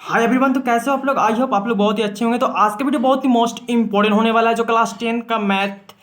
Hi everyone, तो कैसे हो आप लोग। आई होप आप लोग बहुत ही अच्छे होंगे। तो आज का वीडियो बहुत ही मोस्ट इंपॉर्टेंट होने वाला है, जो क्लास 10 का मैथ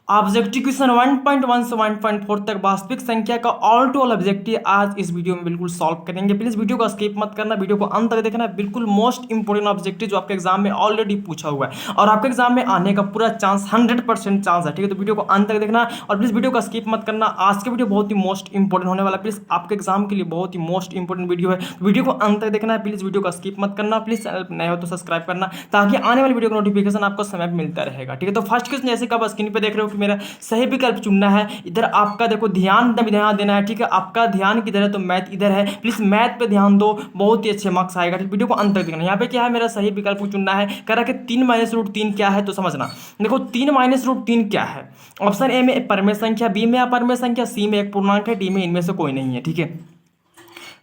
ऑब्जेक्टिव क्वेश्चन 1.1 से 1.4 तक वास्तविक संख्या का ऑल टू ऑल ऑब्जेक्टिव आज इस वीडियो में बिल्कुल सॉल्व करेंगे। प्लीज वीडियो को स्किप मत करना, वीडियो को अंत तक देखना। बिल्कुल मोस्ट इंपोर्टेंट ऑब्जेक्टिव जो आपके एग्जाम में ऑलरेडी पूछा हुआ है और आपके एग्जाम में आने का पूरा चांस 100% चांस है। ठीक है, तो वीडियो को अंत तक देखना और प्लीज वीडियो को स्किप मत करना। आज का वीडियो बहुत ही मोस्ट इंपोर्टेंट होने वाला है, प्लीज आपके एग्जाम के लिए बहुत ही मोस्ट इंपोर्टेंट वीडियो है। वीडियो को अंत तक देखना है, प्लीज वीडियो को स्किप मत करना। प्लीज चैनल पर नए हो तो सब्सक्राइब करना ताकि आने वाली वीडियो का नोटिफिकेशन आपको समय पर मिलता रहेगा। ठीक है, तो फर्स्ट क्वेश्चन जैसे कि आप स्क्रीन पे देख रहे हो कि मेरा सही विकल्प चुनना है। इधर आपका देखो ध्यान देना है। ठीक है, आपका ध्यान किधर है तो मैथ इधर है। प्लीज मैथ पे ध्यान दो, बहुत ही अच्छे मार्क्स आएगा। वीडियो को अंत तक देखना। यहाँ पे क्या है, मेरा सही विकल्प चुनना है। कह रहा है कि 3 - क्या है तो समझना। देखो 3 - क्या है। ऑप्शन ए में परमेय संख्या, बी में अपरमेय संख्या, सी में एक पूर्णांक है, डी में इनमें से कोई नहीं है। ठीक है,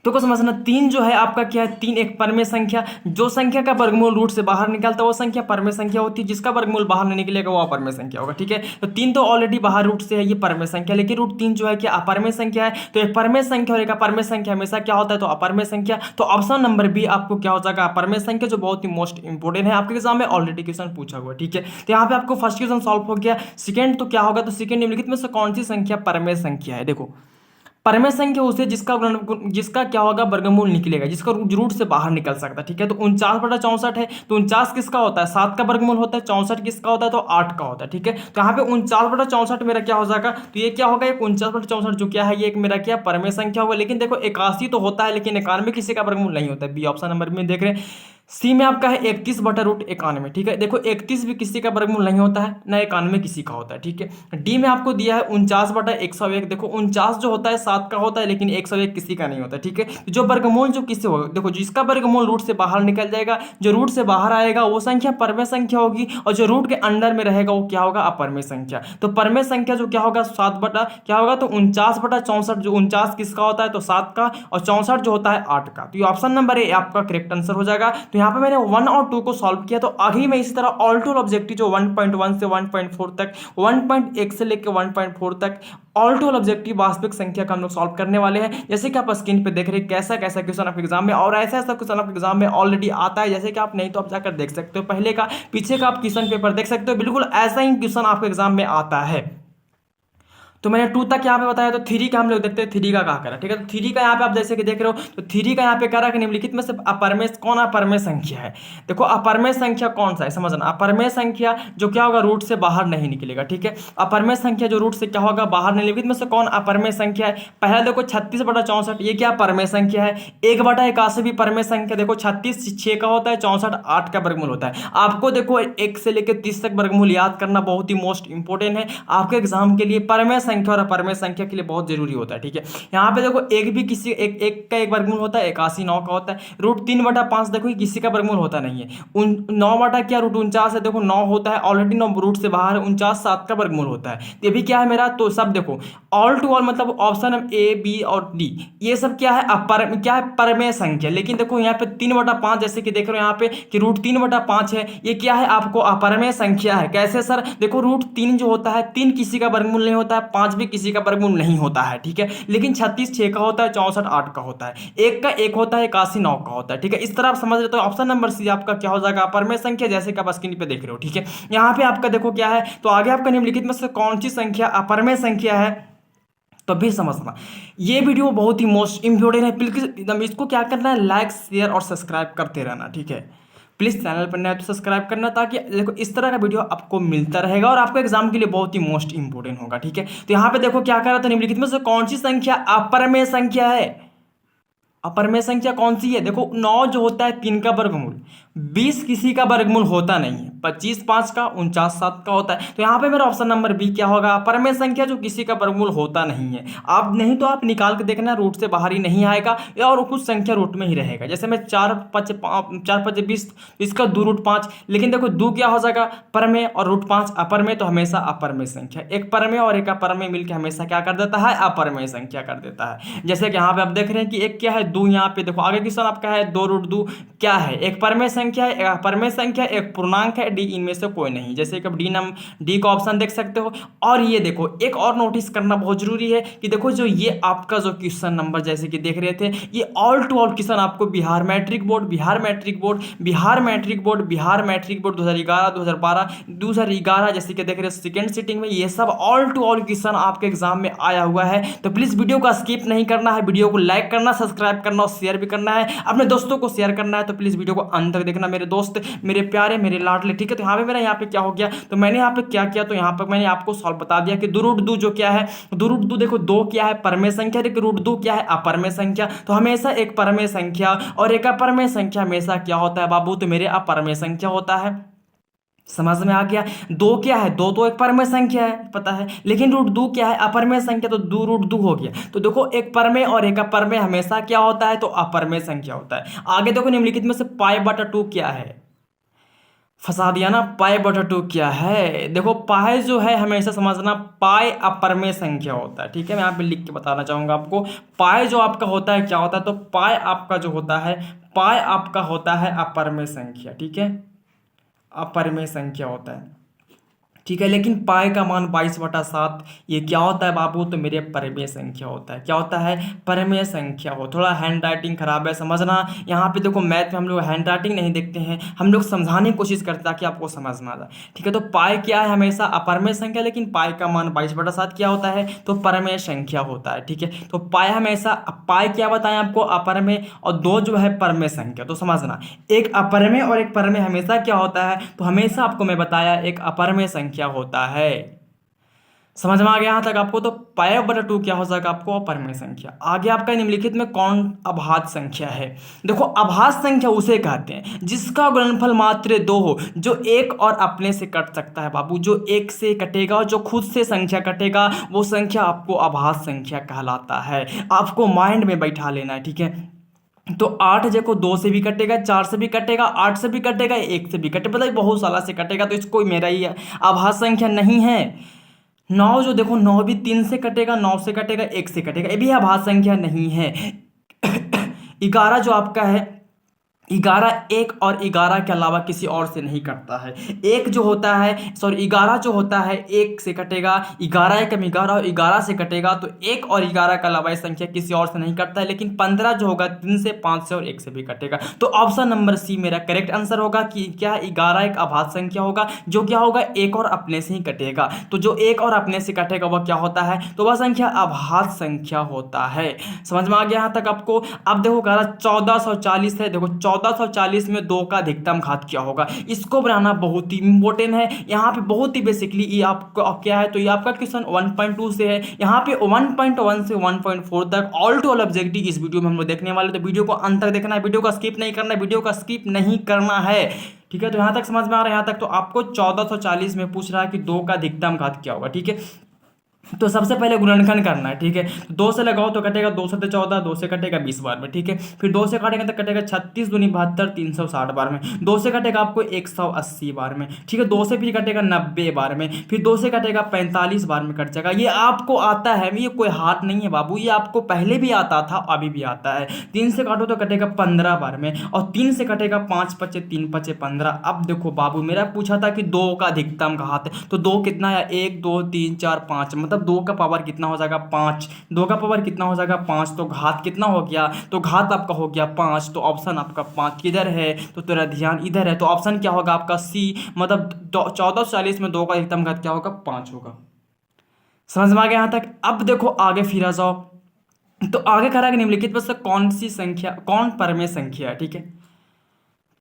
तो को समझना। 3 जो है आपका क्या है, 3 एक परमेय संख्या। जो संख्या का वर्गमूल रूट से बाहर निकलता है वो संख्या परमेय संख्या होती है। जिसका वर्गमूल बाहर नहीं निकलेगा वो अपरमेय संख्या होगा। ठीक है, तो 3 तो ऑलरेडी बाहर रूट से है, ये परमेय संख्या। लेकिन रूट 3 जो है क्या अपरमेय संख्या है। तो एक परमेय संख्या और एक अपरमेय संख्या हमेशा क्या होता है तो अपरमेय संख्या। तो ऑप्शन नंबर बी आपको क्या हो जाएगा, अपरमेय संख्या, जो बहुत ही मोस्ट इंपोर्टेंट है। आपके एग्जाम में ऑलरेडी क्वेश्चन पूछा हुआ है। ठीक है, तो यहाँ पे आपको फर्स्ट क्वेश्चन सॉल्व हो गया। सेकंड तो क्या होगा, तो सेकंड निम्नलिखित में से कौन सी संख्या परमेय संख्या है। देखो परमेय संख्या उसे जिसका क्या होगा वर्गमूल निकलेगा, जिसका रूट से बाहर निकल सकता है। ठीक है, तो 49/64 है। तो 49 किसका होता है, 7 का वर्गमूल होता है। 64 किसका होता है तो 8 का होता है। ठीक है, तो यहाँ पे 49/64 मेरा क्या हो जाएगा, तो ये क्या होगा, 49/64 जो क्या है ये एक मेरा क्या परमेय संख्या होगा। लेकिन देखो 81 तो होता है, लेकिन 91 किसी का वर्गमूल नहीं होता है। बी ऑप्शन नंबर में देख रहे हैं। सी में आपका है 31/√91। ठीक है, देखो 31 भी किसी का वर्गमूल नहीं होता है, ना 91 किसी का होता है। ठीक है, डी में आपको दिया है 49/101। देखो 49 जो होता है 7 का होता है, लेकिन 101 किसी का नहीं होता। ठीक है, जो वर्गमूल जो किससे होगा, देखो जिसका वर्गमूल रूट से बाहर निकल जाएगा, जो रूट से बाहर आएगा वो संख्या परमेय संख्या होगी, और जो रूट के अंडर में रहेगा वो क्या होगा, अपरमेय संख्या। तो परमेय संख्या जो क्या होगा 7 बटा क्या होगा, तो 49/64। जो 49 किसका होता है तो 7 का, और 64 जो होता है 8 का। तो ये ऑप्शन नंबर ए आपका करेक्ट आंसर हो जाएगा। तो यहाँ पे मैंने 1 और 2 को सॉल्व किया। तो आगे मैं इसी तरह ऑल टू ऑब्जेक्टिव जो 1.1 से 1.4 तक, 1.1 से लेकर 1.4 तक ऑल टू ऑब्जेक्टिव वास्तविक संख्या का हम लोग सॉल्व करने वाले हैं। जैसे कि आप स्क्रीन पे देख रहे हैं कैसा कैसा क्वेश्चन आपके एग्जाम में, और ऐसा ऐसा क्वेश्चन आपके एग्जाम में ऑलरेडी आता है। जैसे कि आप नहीं तो आप जाकर देख सकते हो, पहले का पीछे का आप क्वेश्चन पेपर देख सकते हो, बिल्कुल ऐसा ही क्वेश्चन आपके एग्जाम में आता है। तो मैंने 2 तक यहाँ पे बताया। तो 3 का हम लोग देखते हैं 3 का क्या करा। ठीक है, तो 3 का यहाँ पे आप जैसे कि देख रहे हो, तो 3 का यहाँ पे करा कि निम्नलिखित में से अपरमेय कौन अपरमेय संख्या है। देखो अपरमेय संख्या कौन सा है समझना। अपरमेय संख्या जो क्या होगा रूट से बाहर नहीं निकलेगा। ठीक है, अपरमेय संख्या जो रूट से क्या होगा बाहर नहीं, निम्नलिखित में से कौन अपरमेय संख्या है। पहला देखो 36/64, ये क्या परमेय संख्या है। 1/81 भी परमेय संख्या। देखो 36 6 का होता है, 64 8 का वर्गमूल होता है। आपको देखो 1 से लेकर 30 तक वर्गमूल याद करना बहुत ही मोस्ट इंपोर्टेंट है आपके एग्जाम के लिए। परमेय संख्या और अपरमेय संख्या के लिए बहुत जरूरी होता है। ठीक है, यहाँ पे देखो एक भी किसी एक का एक वर्गमूल होता है, 81 9 का होता है। रूट 3/5 देखो किसी का वर्गमूल होता नहीं है। 9 बटा क्या रूट 49 है, देखो 9 होता है ऑलरेडी, 9 रूट से बाहर है। 49 7 का वर्गमूल होता है। ये भी क्या है मेरा, तो सब देखो ऑल टू ऑल मतलब ऑप्शन ए बी और डी ये सब क्या है क्या है परमेय संख्या। लेकिन देखो यहाँ पे 3/5 जैसे कि देख रहे हो यहाँ पे कि रूट 3/5 है, ये क्या है आपको अपरमेय संख्या है। कैसे सर, देखो रूट 3 जो होता है 3 किसी का वर्गमूल नहीं होता है, 5 भी किसी का वर्गमूल नहीं होता है। ठीक है, लेकिन 36 6 का होता है, 64 8 का होता है, 1 का 1 होता है, 81 9 का होता है। ठीक है, इस तरह आप समझ रहे हो। तो ऑप्शन नंबर सी आपका क्या हो जाएगा, अपरमेय संख्या, जैसे कि आप स्क्रीन पे देख रहे हो। ठीक है, यहाँ पे आपका देखो क्या है, तो आगे आपका निम्नलिखित में से कौन सी संख्या अपरमेय संख्या है, तो भी समझना। ये वीडियो बहुत ही मोस्ट इंपोर्टेंट है। प्लीज इसको क्या करना है, लाइक शेयर और सब्सक्राइब करते रहना। ठीक है, प्लीज़ चैनल पर नया तो सब्सक्राइब करना, ताकि देखो इस तरह का वीडियो आपको मिलता रहेगा और आपको एग्जाम के लिए बहुत ही मोस्ट इंपोर्टेंट होगा। ठीक है, तो यहाँ पे देखो क्या कर रहा था, निम्नलिखित में से कौन सी संख्या अपरमेय संख्या है। अपरमेय संख्या कौन सी है, देखो 9 जो होता है 3 का वर्गमूल, 20 किसी का वर्गमूल होता नहीं है, 25 5 का, 49 7 का होता है। तो यहाँ पे मेरा ऑप्शन नंबर बी क्या होगा, अपरमेय संख्या जो किसी का वर्गमूल होता नहीं है। आप नहीं तो आप निकाल के देखना, रूट से बाहर ही नहीं आएगा और कुछ संख्या रूट में ही रहेगा। जैसे मैं 4 5 20, इसका 2 रूट 5, लेकिन देखो 2 क्या हो जाएगा परमेय और रूट 5 अपरमेय, तो हमेशा अपरमेय संख्या। एक परमेय और एक अपरमेय मिलकर हमेशा क्या कर देता है, अपरमेय संख्या कर देता है। जैसे कि यहाँ पे आप देख रहे हैं कि एक क्या है दो, यहाँ पे देखो आगे क्वेश्चन आपका है 2√2 क्या है, एक परमेय संख्या है, एक अपरमेय संख्या, एक पूर्णांक है, डी इनमें से कोई नहीं। जैसे कि डी का ऑप्शन देख सकते हो। और ये देखो एक और नोटिस करना बहुत जरूरी है कि देखो जो ये आपका जो क्वेश्चन नंबर जैसे कि देख रहे थे, ये ऑल टू ऑल क्वेश्चन आपको बिहार मैट्रिक बोर्ड 2011 2012 2011 जैसे कि देख रहे हैं सेकेंड सीटिंग में, ये सब ऑल टू ऑल क्वेश्चन आपके एग्जाम में आया हुआ है। तो प्लीज वीडियो को स्किप नहीं करना है, वीडियो को लाइक करना, सब्सक्राइब करना और शेयर भी करना है, अपने दोस्तों को शेयर करना है। तो प्लीज वीडियो को अंत तक देखना मेरे दोस्त, मेरे प्यारे, मेरे लाडले, ठीक है। तो यहाँ पे क्या हो गया, तो मैंने यहाँ पे क्या किया, तो यहाँ पर मैंने आपको सॉल्व बता दिया कि 2√2 जो क्या है, 2√2 देखो 2 क्या है परमेय संख्या, लेकिन √2 क्या है अपरमेय संख्या। तो हमेशा एक परमेय संख्या और एक अपरमेय संख्या हमेशा क्या होता है बाबू, तो मेरे अपरमेय संख्या होता है। समझ में आ गया। 2 क्या है, 2 तो एक परमेय संख्या है पता है, लेकिन √2 क्या है अपरमेय संख्या, तो 2√2 हो गया। तो देखो एक परमेय और एक अपरमेय हमेशा क्या होता है, तो अपरमेय संख्या होता है। आगे देखो निम्नलिखित में से π/2 क्या है, फंसा दिया ना। π/2 क्या है, देखो पाई जो है हमेशा समझना पाई अपरमेय संख्या होता है, ठीक है। मैं यहाँ पे लिख के बताना चाहूंगा आपको, पाई जो आपका होता है क्या होता है, तो पाई आपका जो होता है, पाई आपका होता है अपरमेय संख्या, ठीक है, अपरमेय संख्या होता है, ठीक है। लेकिन पाई का मान 22/7 ये क्या होता है बाबू, तो मेरे परमेय संख्या होता है। क्या होता है, परमेय संख्या हो। थोड़ा हैंड राइटिंग खराब है समझना। यहाँ पे देखो मैथ में हम लोग हैंड राइटिंग नहीं देखते हैं, हम लोग समझाने की कोशिश करते हैं ताकि आपको समझ में आ जाए, ठीक है। तो पाई क्या है, हमेशा अपरमेय संख्या, लेकिन पाई का मान 22/7 क्या होता है, तो परमेय संख्या होता है, ठीक है। तो पाई हमेशा, पाई क्या बताएं आपको, अपरमेय, और 2 जो है परमेय संख्या। तो समझना एक अपरमेय और एक परमेय हमेशा क्या होता है, तो हमेशा आपको मैं बताया एक अपरमेय संख्या होता है। समझ में आ गया यहां तक आपको। तो π/2 क्या हो जाएगा आपको, अपरमेय संख्या। आगे आपका निम्नलिखित में कौन अभाज्य संख्या है, देखो अभाज्य संख्या उसे कहते हैं जिसका गुणनफल मात्र 2 हो, जो एक और अपने से कट सकता है बाबू, जो एक से कटेगा और जो खुद से संख्या कटेगा वो संख्या आपको अभाज्य संख्या कहलाता है। आपको माइंड में बैठा लेना है, ठीक है। तो 8 देखो 2 से भी कटेगा, 4 से भी कटेगा, 8 से भी कटेगा, 1 से भी कटेगा, मतलब बहुत सारा से कटेगा, तो इसको मेरा ही आभाज्य संख्या नहीं है। 9 जो देखो 9 भी 3 से कटेगा, 9 से कटेगा, 1 से कटेगा, ये भी आभाज्य संख्या नहीं है। 11 जो आपका है, 11 1 और 11 के अलावा किसी और से नहीं कटता है। 1 जो होता है, सॉरी 11 जो होता है 1 से कटेगा, 11 1 11 और 11 से कटेगा, तो 1 और 11 के अलावा ये संख्या किसी और से नहीं कटता है। लेकिन 15 जो होगा 3 से, 5 से और 1 से भी कटेगा। तो ऑप्शन नंबर सी मेरा करेक्ट आंसर होगा कि क्या 11 एक अभाज्य संख्या होगा, जो क्या होगा एक और अपने से ही कटेगा। तो जो एक और अपने से कटेगा वह क्या होता है, तो वह संख्या अभाज्य संख्या होता है। समझ में आ गया यहाँ तक आपको। अब देखो 1440 है, देखो 1440 में 2 का अधिकतम घात क्या होगा, इसको बनाना बहुत ही इंपॉर्टेंट है। यहाँ पे बहुत ही बेसिकली ये आपको क्या है, तो ये आपका क्वेश्चन 1.2 से है, यहाँ पे 1.1 से 1.4 तक ऑल टू ऑल ऑब्जेक्टिव इस वीडियो में हम लोग देखने वाले। तो वीडियो को अंत तक देखना है, वीडियो का स्किप नहीं करना है, वीडियो का स्किप नहीं करना है, ठीक है। तो यहाँ तक समझ में आ रहा है, यहाँ तक तो आपको 1440 में पूछ रहा है कि 2 का अधिकतम घात क्या होगा, ठीक है। तो सबसे पहले गुणनखंड करना है, ठीक है। तो 2 से लगाओ तो कटेगा 2 से 14, 2 से कटेगा 20 बार में, ठीक है। फिर 2 से काटेंगे तो कटेगा 36 दूनी 72 360 बार में। 2 से कटेगा आपको 180 बार में, ठीक है। 2 से फिर कटेगा 90 बार में, फिर 2 से कटेगा 45 बार में कट जाएगा। ये आपको आता है, ये कोई हाथ नहीं है बाबू, ये आपको पहले भी आता था, अभी भी आता है। 3 से काटो तो कटेगा 15 बार में, और 3 से कटेगा 5 5 3 5 15। अब देखो बाबू मेरा पूछा था कि 2 का अधिकतम घात है, तो 2 कितना है, 1 2 3 4 5, मतलब 2 का पावर कितना हो जाएगा 5, 2 का पावर कितना हो जाएगा 5, तो घात कितना हो गया, तो घात आपका हो गया 5। तो ऑप्शन आपका 5 किधर है, तो तेरा ध्यान इधर है। तो ऑप्शन क्या होगा आपका सी, मतलब 1440 में 2 का अधिकतम घात क्या होगा 5 होगा। समझ में आ गया यहाँ तक। अब देखो आगे फिर आ जाओ, तो आगे कह रहा है कि निम्नलिखित में से कौन सी संख्या, कौन परमेय संख्या है, ठीक है।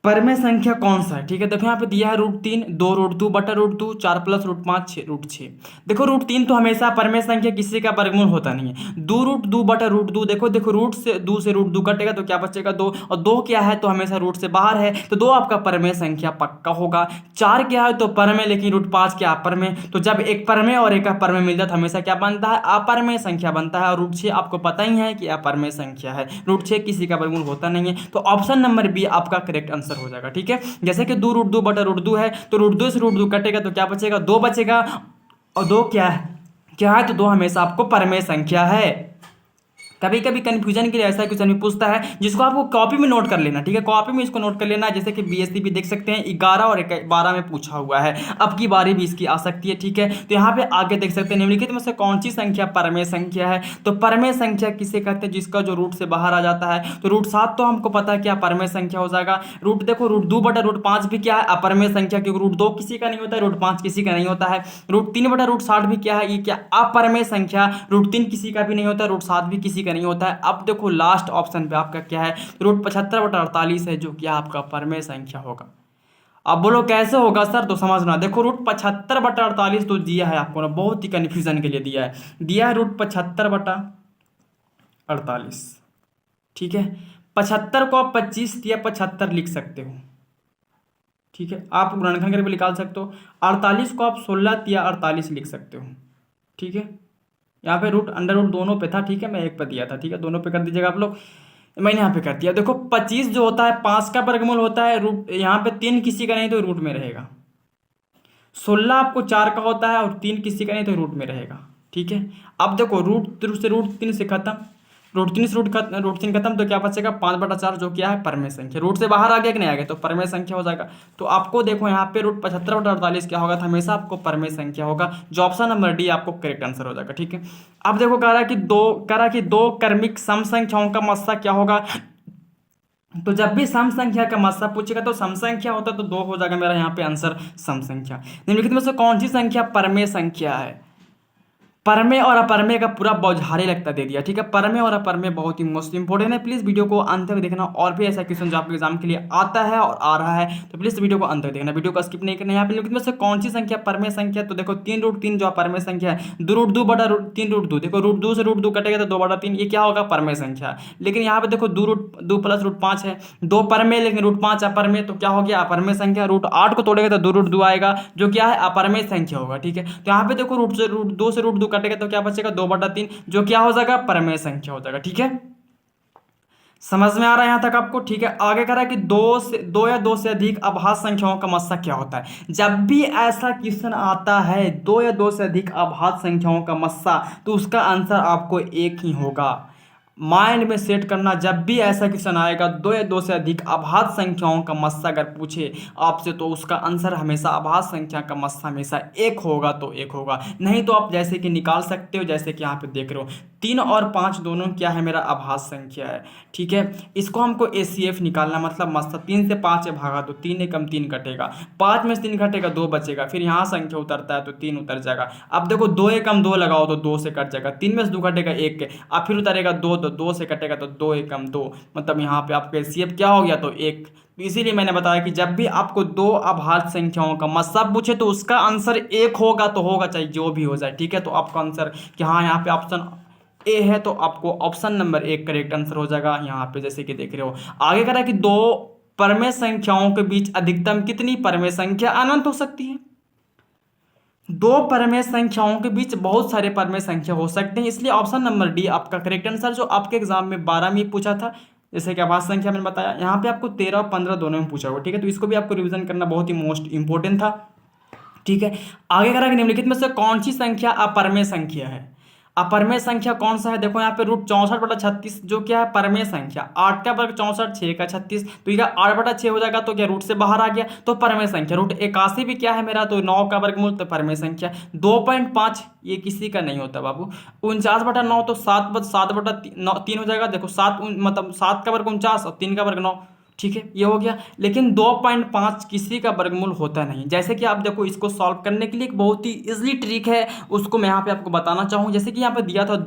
परमेय संख्या कौन सा है, ठीक है। देखो यहाँ पे दिया है √3, 2√2 बटा √2, 4 + √5 6 √6। देखो √3 तो हमेशा परमेय संख्या किसी का वर्गमूल होता नहीं है। 2√2 बटा √2, देखो रूट से 2 से √2 कटेगा तो क्या बचेगा 2, और 2 क्या है तो हमेशा रूट से बाहर है, तो 2 आपका परमेय संख्या पक्का होगा। 4 क्या है तो परमेय, लेकिन √5 क्या अपरमेय, तो जब एक परमेय और एक अपरमेय मिल जाए तो हमेशा क्या बनता है, अपरमेय संख्या बनता है। और √6 आपको पता ही है कि अपरमेय संख्या है, √6 किसी का वर्गमूल होता नहीं है। तो ऑप्शन नंबर बी आपका करेक्ट आंसर हो जाएगा, ठीक है। जैसे कि 2√2 बटा √2 है, तो √2 से √2 कटेगा तो क्या बचेगा 2 बचेगा, और 2 क्या है, तो 2 हमेशा आपको परमेय संख्या है। कभी कभी कन्फ्यूजन के लिए ऐसा क्वेश्चन भी पूछता है जिसको आपको कॉपी में नोट कर लेना, ठीक है, कॉपी में इसको नोट कर लेना। जैसे कि बीएससी भी देख सकते हैं 11 और 12 में पूछा हुआ है, अब की बारी भी इसकी आ सकती है, ठीक है। तो यहाँ पे आगे देख सकते हैं निम्नलिखित में से कौन सी संख्या परमेय संख्या है। तो परमेय संख्या किसे कहते हैं, जिसका जो रूट से बाहर आ जाता है। तो रूट 7 तो हमको पता है क्या परमेय संख्या हो जाएगा। रूट देखो रूट 2 बटा रूट 5 भी क्या है, अपरमेय संख्या, क्योंकि रूट 2 किसी का नहीं होता है, रूट 5 किसी का नहीं होता है। रूट 3 बटा रूट 60 भी क्या है, ये क्या अपरमेय संख्या, रूट 3 किसी का भी नहीं होता है, रूट 7 भी किसी का नहीं होता है। अब देखो लास्ट ऑप्शन पे आपका क्या है, रूट 75 बटा 48 है, जो कि आपका परमेय संख्या होगा। अब बोलो कैसे होगा सर, तो समझना, देखो रूट 75 बटा 48 तो दिया है आपको ना, बहुत ही कन्फ्यूजन के लिए दिया है रूट 75 बटा 48, ठीक है। 75 को आप 25 या 75 लिख सकते हो, ठीक है, आप गुणनखंड करके भी निकाल सकते हो। 48 को आप 16 या 48 लिख सकते हो, ठीक है। यहाँ पे रूट अंडर रूट दोनों पे था, ठीक है, मैं एक पे दिया था, ठीक है, दोनों पे कर दीजिएगा आप लोग, मैंने यहाँ पे कर दिया। देखो 25 जो होता है 5 का वर्गमूल होता है, रूट यहाँ पे 3 किसी का नहीं तो रूट में रहेगा। 16 आपको 4 का होता है और 3 किसी का नहीं तो रूट में रहेगा, ठीक है। अब देखो रूट 3 से खत्म, रूट 3 खत्म, तो क्या बचेगा 5/4, जो क्या है परमेय संख्या। रूट से बाहर आ गया कि नहीं आ गया, तो परमेय संख्या हो जाएगा। तो आपको देखो यहाँ पे रूट 75/48 क्या होगा, तो हमेशा आपको परमेय संख्या होगा, जो ऑप्शन नंबर डी आपको करेक्ट आंसर हो जाएगा, ठीक है। अब देखो कह रहा है कि दो क्रमिक सम संख्याओं का मस्सा क्या होगा। तो जब भी सम संख्या का मस्सा पूछेगा तो सम संख्या होता है, तो 2 हो जाएगा मेरा यहाँ पे आंसर सम संख्या। निम्नलिखित में से कौन सी संख्या परमेय संख्या है। परमेय और अपरमेय का पूरा बौझारे लगता दे दिया, ठीक है। परमेय और अपरमेय बहुत ही मोस्ट इंपोर्टेंट है, प्लीज वीडियो को अंत तक देखना। और भी ऐसा क्वेश्चन जो आपके एग्जाम के लिए आता है और आ रहा है, तो प्लीज वीडियो को अंत तक देखना, वीडियो को स्किप नहीं करना। यहाँ पे निम्नलिखित में से कौन सी संख्या परमेय संख्या, तो देखो 3√3 जो परमेय संख्या है, 2√2 बटा 3√2, देखो रूट 2 से रूट 2 कटेगा तो 2/3, ये क्या होगा परमेय संख्या। लेकिन यहाँ पे देखो 2 प्लस रूट 5 है, 2 परमेय लेकिन रूट 5 अपरमेय, तो क्या हो गया अपरमेय संख्या। रूट 8 को तोड़ेगा तो 2√2 आएगा, जो क्या है अपरमेय संख्या होगा, ठीक है। तो यहाँ पे देखो रूट 2 से रूट 2 कटेगा तो क्या बचेगा 2/3, जो क्या हो जाएगा परमेय संख्या हो जाएगा, ठीक है। समझ में आ रहा है यहां तक आपको, ठीक है। आगे कह रहा है कि दो या दो से अधिक अभाज्य संख्याओं का मस्सा क्या होता है। जब भी ऐसा क्वेश्चन आता है 2 या 2 से अधिक अभाज्य संख्याओं का मस्सा, तो उसका आंसर आपको एक ही होगा। माइंड में सेट करना, जब भी ऐसा क्वेश्चन आएगा 2 या 2 से अधिक अभाज्य संख्याओं का मस्सा अगर पूछे आपसे, तो उसका आंसर हमेशा अभाज्य संख्या का मस्सा हमेशा एक होगा, तो एक होगा। नहीं तो आप जैसे कि निकाल सकते हो, जैसे कि यहाँ पे देख रहे हो 3 और 5 दोनों क्या है मेरा अभाज्य संख्या है, ठीक है। इसको हमको ACF निकालना, मतलब मस्सा 3 से 5 भागा तो 3 एकम 3 कटेगा, 5 में से 3 घटेगा 2 बचेगा, फिर यहाँ संख्या उतरता है तो 3 उतर जाएगा। अब देखो 2 एकम 2 लगाओ तो 2 से कट जाएगा, 3 में से 2 घटेगा 1, अब फिर उतरेगा 2 तो 2 से कटेगा तो 2 एकम 2, मतलब यहाँ पे आपका ACF क्या हो गया तो 1। तो इसीलिए मैंने बताया कि जब भी आपको 2 अभाज्य संख्याओं का मस्सा पूछे तो उसका आंसर एक होगा, तो होगा चाहे जो भी हो जाए, ठीक है। तो आपका आंसर कि हाँ यहाँ पे ऑप्शन ए है, तो आपको ऑप्शन नंबर 1 करेक्ट आंसर हो जाएगा यहाँ पे, जैसे कि देख रहे हो। आगे कह रहा है कि 2 परमेय संख्याओं के बीच अधिकतम कितनी परमेय संख्या अनंत हो सकती है। 2 परमेय संख्याओं के बीच बहुत सारे परमेय संख्या हो सकते हैं, इसलिए ऑप्शन नंबर डी आपका करेक्ट आंसर, जो आपके एग्जाम में 12 में पूछा था। जैसे कि अभाज्य संख्या मैंने बताया, यहाँ पे आपको 13 और 15 दोनों में पूछा हुआ, ठीक है। तो इसको भी आपको रिवीजन करना बहुत ही मोस्ट इंपोर्टेंट था, ठीक है। आगे कह रहा है कि निम्नलिखित में से कौन सी संख्या अपरमेय संख्या है। अपरमेय संख्या कौन सा है, देखो यहाँ पे रूट 64/36 जो क्या है परमेय संख्या, 8 का वर्ग 64, 6 का 36, तो ये 8/6 हो जाएगा, तो क्या रूट से बाहर आ गया तो परमेय संख्या। रूट 81 भी क्या है मेरा, तो 9 का वर्गमूल, तो परमेय संख्या। 2.5 ये किसी का नहीं होता बाबू। 49/9 तो 7/3 हो जाएगा, देखो 7 मतलब 7 का वर्ग 49 और 3 का वर्ग 9, ठीक है, ये हो गया। लेकिन 2.5 किसी का वर्गमूल होता नहीं। जैसे कि आप देखो इसको सॉल्व करने के लिए एक बहुत ही इजली ट्रिक है, उसको मैं यहाँ पे आपको बताना चाहूँ। जैसे कि यहाँ पे दिया था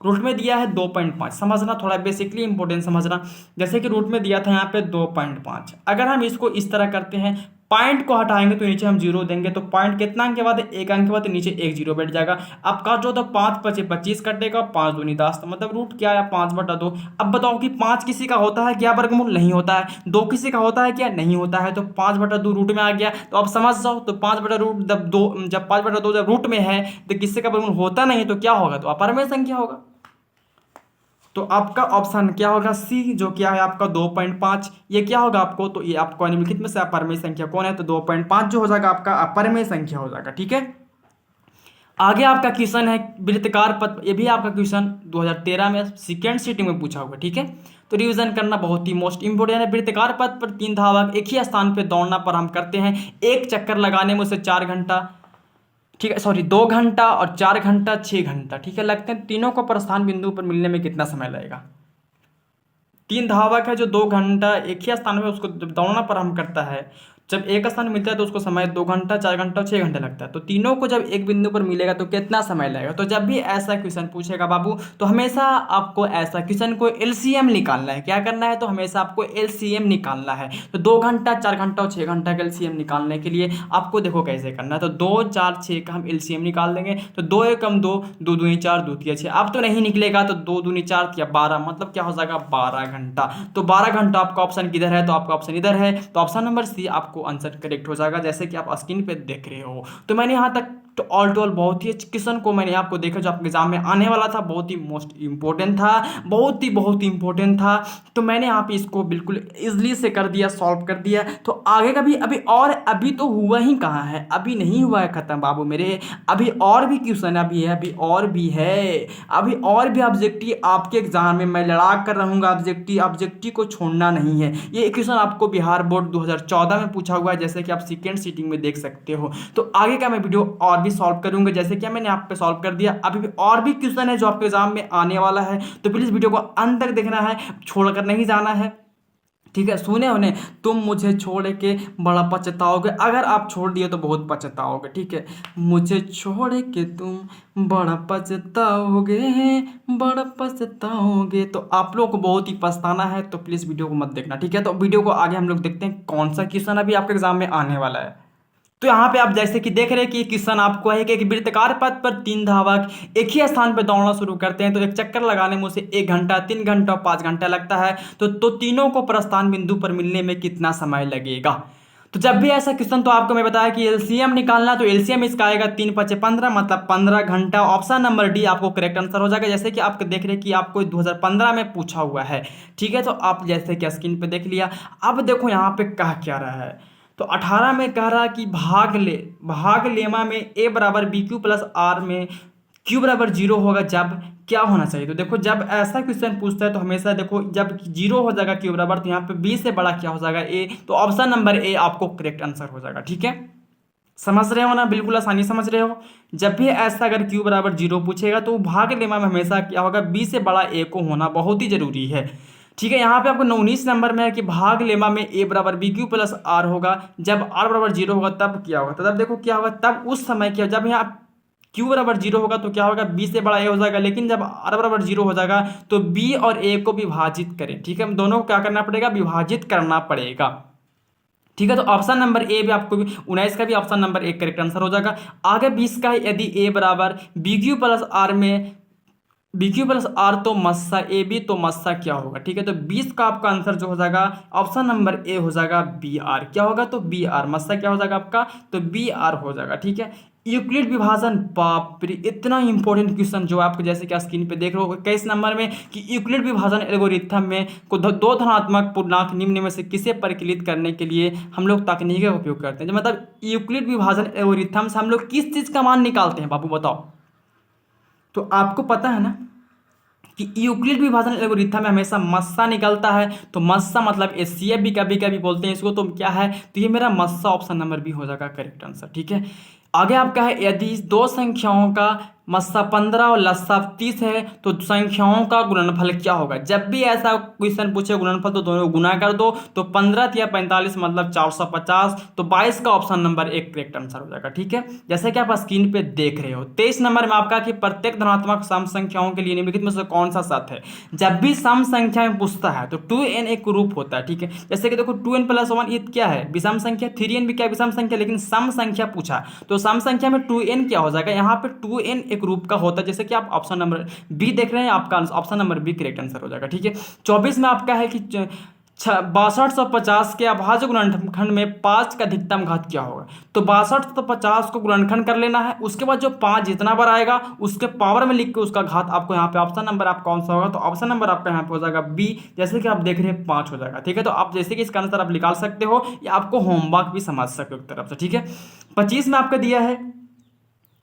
रूट में दिया है 2.5, समझना थोड़ा बेसिकली इंपॉर्टेंट समझना। जैसे कि रूट में दिया था यहाँ पे 2.5, अगर हम इसको इस तरह करते हैं, पॉइंट को हटाएंगे तो नीचे हम 0 देंगे, तो पॉइंट कितना अंक के बाद 1 अंक के बाद नीचे 1 0 बैठ जाएगा। अब काट जो तो 5 5 25 कटेगा, 5 दूनी 10, तो मतलब रूट क्या है 5/2। अब बताओ कि 5 किसी का होता है क्या वर्गमूल, नहीं होता है। 2 किसी का होता है क्या, नहीं होता है। तो 5/2 रूट में आ गया, तो अब समझ जाओ, तो 5/रूट जब 5/2 जब रूट में है तो किसी का वर्गमूल होता नहीं, तो क्या होगा, तो अपरमेय संख्या होगा। तो आपका ऑप्शन क्या होगा सी, जो क्या है आपका 2.5, ये क्या होगा आपको, तो ये आपको निम्नलिखित में से अपरमेय संख्या कौन है, तो 2.5 जो हो जाएगा आपका अपरमेय संख्या हो जाएगा, ठीक है। आगे आपका क्वेश्चन है वृत्तकार पद, ये भी आपका क्वेश्चन 2013 में सेकेंड सीटिंग में पूछा हुआ, ठीक है। तो रिवीजन करना बहुत ही मोस्ट इंपोर्टेंट है। वृत्तकार पद पर 3 धावक एक ही स्थान पर दौड़ना प्रारंभ करते हैं। एक चक्कर लगाने में उसे 4 घंटा, ठीक है, सॉरी 2 घंटा और 4 घंटा 6 घंटा, ठीक है, लगते हैं। तीनों को प्रस्थान बिंदु पर मिलने में कितना समय लगेगा? 3 धावक है जो 2 घंटा एक ही स्थान में उसको जब दौड़ना प्रारंभ करता है, जब एक स्थान मिलता है तो उसको समय 2 घंटा 4 घंटा और 6 घंटे लगता है। तो तीनों को जब एक बिंदु पर मिलेगा तो कितना समय लगेगा? तो जब भी ऐसा क्वेश्चन पूछेगा बाबू, तो हमेशा आपको ऐसा क्वेश्चन को एलसीएम निकालना है। क्या करना है? तो हमेशा आपको एलसीएम निकालना है। तो 2 घंटा 4 घंटा और 6 घंटा का एलसीएम निकालने के लिए आपको देखो कैसे करना है। तो 2 4 6 का हम एलसीएम निकाल देंगे। तो 2 एकम 2, 2 दूनी 4, 2 तिया 6। अब तो नहीं निकलेगा, तो 2 दूनी 4 तिया 12, मतलब क्या हो जाएगा? 12 घंटा। तो 12 घंटा आपका ऑप्शन किधर है? तो आपका ऑप्शन इधर है। तो ऑप्शन नंबर सी आपको आंसर करेक्ट हो जाएगा, जैसे कि आप स्क्रीन पे देख रहे हो। तो मैंने यहाँ तक तो ऑल टू ऑल बहुत ही क्वेश्चन को मैंने आपको देखा जो आपके एग्जाम में आने वाला था, बहुत ही मोस्ट इंपॉर्टेंट था, बहुत ही इंपॉर्टेंट था। तो मैंने यहाँ पे इसको बिल्कुल इजली से कर दिया, सॉल्व कर दिया। तो आगे का भी अभी तो हुआ ही कहाँ है, अभी नहीं हुआ है खत्म बाबू मेरे। अभी और भी क्वेश्चन अभी है, अभी और भी ऑब्जेक्टिव आपके एग्जाम में मैं लड़ा कर रहूंगा। ऑब्जेक्टिव को छोड़ना नहीं है। ये क्वेश्चन आपको बिहार बोर्ड 2014 में पूछा हुआ है, जैसे कि आप सेकेंड सीटिंग में देख सकते हो। तो आगे का मैं वीडियो और भी सॉल्व करूंगा, जैसे कि मैंने आप पे सॉल्व कर दिया। अभी भी और भी क्वेश्चन है जो आपके एग्जाम में आने वाला है, तो प्लीज वीडियो को अंत तक देखना है, छोड़कर नहीं जाना है, ठीक है। सुने होने, तुम मुझे छोड़ के बड़ा पछताओगे, अगर आप छोड़ दिए तो बहुत पछताओगे, ठीक है। मुझे छोड़ के तुम बड़ा पछताओगे, बड़ा पछताओगे। तो आप लोग को बहुत ही पछताना है, तो प्लीज वीडियो को मत देखना, ठीक है। तो वीडियो को आगे हम लोग देखते हैं कौन सा क्वेश्चन अभी आपके एग्जाम में आने वाला है। तो यहाँ पे आप जैसे कि देख रहे हैं कि क्वेश्चन आपको है कि एक वृत्ताकार पथ पर 3 धावक एक ही स्थान पर दौड़ना शुरू करते हैं। तो एक चक्कर लगाने में उसे 1 घंटा, 3 घंटा और 5 घंटा लगता है। तो तीनों को प्रस्थान बिंदु पर मिलने में कितना समय लगेगा? तो जब भी ऐसा क्वेश्चन, तो आपको मैं बताया कि एलसीएम निकालना, तो एलसीएम इसका आएगा 3 5 15, मतलब 15 घंटा। ऑप्शन नंबर डी आपको करेक्ट आंसर हो जाएगा, जैसे कि आप देख रहे हैं कि आपको 2015 में पूछा हुआ है, ठीक है। तो आप जैसे कि स्क्रीन पे देख लिया। अब देखो यहाँ पे कह क्या रहा है, तो 18 में कह रहा कि भाग लेमा में ए बराबर बी क्यू प्लस आर में क्यू बराबर 0 होगा, जब क्या होना चाहिए? तो देखो जब ऐसा क्वेश्चन पूछता है तो हमेशा देखो जब 0 हो जाएगा क्यू बराबर, तो यहाँ पे बी से बड़ा क्या हो जाएगा? ए। तो ऑप्शन नंबर ए आपको करेक्ट आंसर हो जाएगा, ठीक है। समझ रहे हो ना? बिल्कुल आसानी समझ रहे हो। जब भी ऐसा अगर क्यू बराबर 0 पूछेगा तो भाग लेमा में हमेशा क्या होगा? बी से बड़ा ए को होना बहुत ही जरूरी है, ठीक है। यहाँ पे आपको 19 नंबर में है कि भाग लेमा में ए बराबर बी क्यू प्लस आर होगा, जब आर बराबर 0 होगा तब क्या होगा? तब देखो क्या होगा, तब उस समय क्या, जब यहाँ क्यू बराबर 0 होगा तो क्या होगा? बी से बड़ा ए हो जाएगा, लेकिन जब आर बराबर 0 हो जाएगा तो बी और ए को विभाजित करें, ठीक है। दोनों को क्या करना पड़ेगा? विभाजित करना पड़ेगा, ठीक है। तो ऑप्शन नंबर ए भी आपको 19 का भी ऑप्शन नंबर 1 करेक्ट आंसर हो जाएगा। आगे 20 का है, यदि ए बराबर बी क्यू प्लस आर में बी क्यू प्लस आर तो मस्सा ए बी, तो मस्सा क्या होगा? ठीक है। तो 20 का आपका आंसर जो हो जाएगा ऑप्शन नंबर ए हो जाएगा बी आर। क्या होगा? तो बी आर। मस्सा क्या हो जाएगा आपका? तो बी आर हो जाएगा, ठीक है। यूक्लिड विभाजन, बाप रे, इतना इंपॉर्टेंट क्वेश्चन जो आपको जैसे कि स्क्रीन पे देख रहे हो 21 नंबर में कि यूक्लिड विभाजन एल्गोरिथम में को 2 धनात्मक पूर्णांक निम्न में से किसे परिकलित करने के लिए हम लोग तकनीक का उपयोग करते हैं। मतलब यूक्लिड विभाजन एल्गोरिथम से हम लोग किस चीज़ का मान निकालते हैं बाबू बताओ? तो आपको पता है ना कि यूक्लिड विभाजन एल्गोरिथम में हमेशा मस्सा निकलता है। तो मस्सा मतलब एचसीएफ भी कभी कभी बोलते हैं इसको। तो क्या है? तो ये मेरा मस्सा ऑप्शन नंबर बी हो जाएगा करेक्ट आंसर, ठीक है। आगे आपका है, यदि 2 संख्याओं का मस्सा 15 और लस्सा 30 है तो संख्याओं का गुणनफल क्या होगा? जब भी ऐसा क्वेश्चन पूछे गुणनफल, तो दोनों को गुना कर दो। तो 15 या 45 मतलब 450। तो 22 का ऑप्शन नंबर 1 करेक्ट आंसर हो जाएगा, ठीक है। जैसे कि आप स्क्रीन पे देख रहे हो 23 नंबर में आपका कि प्रत्येक धनात्मक सम संख्याओं के लिए निम्नलिखित में से कौन सा सत्य है? जब भी सम संख्या में पूछता है तो 2n एक रूप होता है, ठीक है। जैसे कि देखो 2n + 1 ये क्या है? विषम संख्या। 3n भी क्या विषम संख्या, लेकिन सम संख्या पूछा तो सम संख्या में 2n क्या हो जाएगा? यहाँ पे 2n एक रूप का होता है, जैसे कि आप ऑप्शन नंबर बी देख रहे हैं, आपका option number B correct answer हो जाएगा, ठीक है। 24 में आपका है कि 6250 के अभाज्य गुणनखंड में 5 का अधिकतम घात क्या होगा? तो 6250 को गुणनखंड कर लेना है, उसके बाद जो 5 जितना बार आएगा उसके पावर में लिख के उसका घात आपको यहाँ पे ऑप्शन नंबर आपका कौन सा होगा? तो ऑप्शन नंबर आपका यहाँ पे हो जाएगा बी, जैसे कि आप देख रहे हैं 5 हो जाएगा, ठीक है। तो आप जैसे कि इसका आंसर आप निकाल सकते हो या आपको होमवर्क भी समझ सकते हो एक तरफ से, ठीक है। 25 में आपका दिया है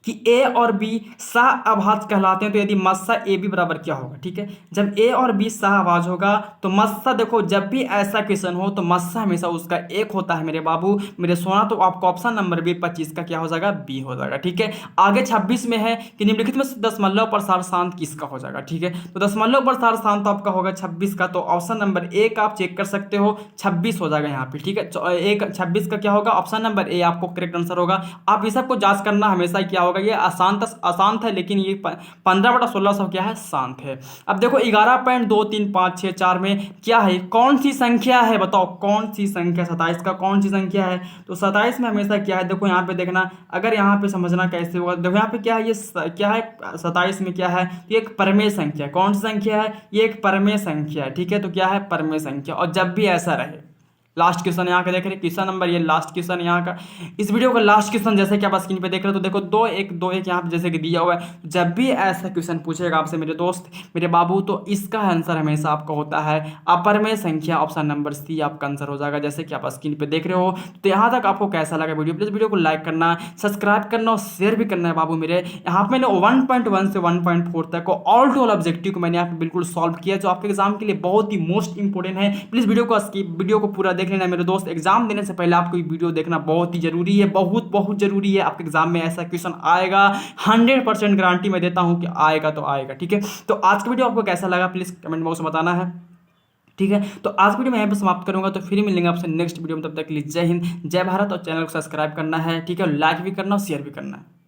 कि ए और बी सहअभाज्य कहलाते हैं। तो यदि मस्सा ए बी बराबर क्या होगा, ठीक है, जब ए और बी सहअभाज्य होगा तो मस्सा, देखो जब भी ऐसा क्वेश्चन हो तो मस्सा हमेशा उसका एक होता है मेरे बाबू मेरे सोना। तो आपको ऑप्शन नंबर बी 25 का क्या हो जाएगा, बी हो जाएगा, ठीक है। आगे 26 में है कि निम्नलिखित में से दशमलव प्रसार शांत किसका हो जाएगा, ठीक है। तो दशमलव प्रसार शांत आपका होगा 26 का। तो ऑप्शन नंबर ए का आप चेक कर सकते हो, 26 हो जाएगा यहाँ पे, ठीक है। एक 26 का क्या होगा, ऑप्शन नंबर ए आपको करेक्ट आंसर होगा। आप इस सबको जांच करना हमेशा क्या होगा, ये अशांत है, लेकिन ये 15/1600 क्या है, शांत है। अब देखो 11.23564 में क्या है, कौन सी संख्या है, बताओ कौन सी संख्या, 27 का कौन सी संख्या है। तो 27 में हमेशा क्या है, देखो यहाँ पे देखना, अगर यहाँ पे समझना कैसे होगा, देखो यहाँ पे क्या है, ये क्या है 27 में क्या है, तो एक परमेय संख्या, कौन सी संख्या है, ये एक परमेय संख्या है, ठीक है। तो क्या है, परमेय संख्या। और जब भी ऐसा रहे, लास्ट क्वेश्चन यहाँ का देख रहे हैं, क्वेश्चन नंबर ये लास्ट क्वेश्चन यहाँ का, इस वीडियो का लास्ट क्वेश्चन जैसे कि आप स्क्रीन पे देख रहे हो, तो देखो 2 1 यहाँ पे जैसे कि दिया हुआ है। जब भी ऐसा क्वेश्चन पूछेगा आपसे मेरे दोस्त मेरे बाबू, तो इसका आंसर हमेशा आपका होता है अपरमेय संख्या, ऑप्शन नंबर सी आपका आंसर हो जाएगा, जैसे कि आप स्क्रीन पे देख रहे हो। तो यहाँ तक आपको कैसा लगा वीडियो, प्लीज वीडियो को लाइक करना, सब्सक्राइब करना और शेयर भी करना है बाबू मेरे। यहाँ पे मैंने 1.1 से 1.4 तक को ऑल टू ऑल ऑब्जेक्टिव को मैंने यहाँ पे बिल्कुल सॉल्व किया, जो आपके एग्जाम के लिए बहुत ही मोस्ट इंपोर्टेंट है। प्लीज वीडियो को पूरा देख लेना मेरे दोस्त। एग्जाम देने से पहले आपको ये वीडियो देखना बहुत ही जरूरी है, बहुत बहुत जरूरी है। आपके एग्जाम में ऐसा क्वेश्चन आएगा, 100% गारंटी मैं देता हूं कि आएगा तो आएगा, ठीक है। तो आज का वीडियो आपको कैसा लगा प्लीज कमेंट बॉक्स में बताना है, ठीक है। तो आज वीडियो मैं यहाँ पे समाप्त करूंगा, तो फिर मिलेंगे आपसे नेक्स्ट वीडियो में। तब तक के लिए जय हिंद, जय भारत, और चैनल को सब्सक्राइब करना है, ठीक है, लाइक भी करना और शेयर भी करना है।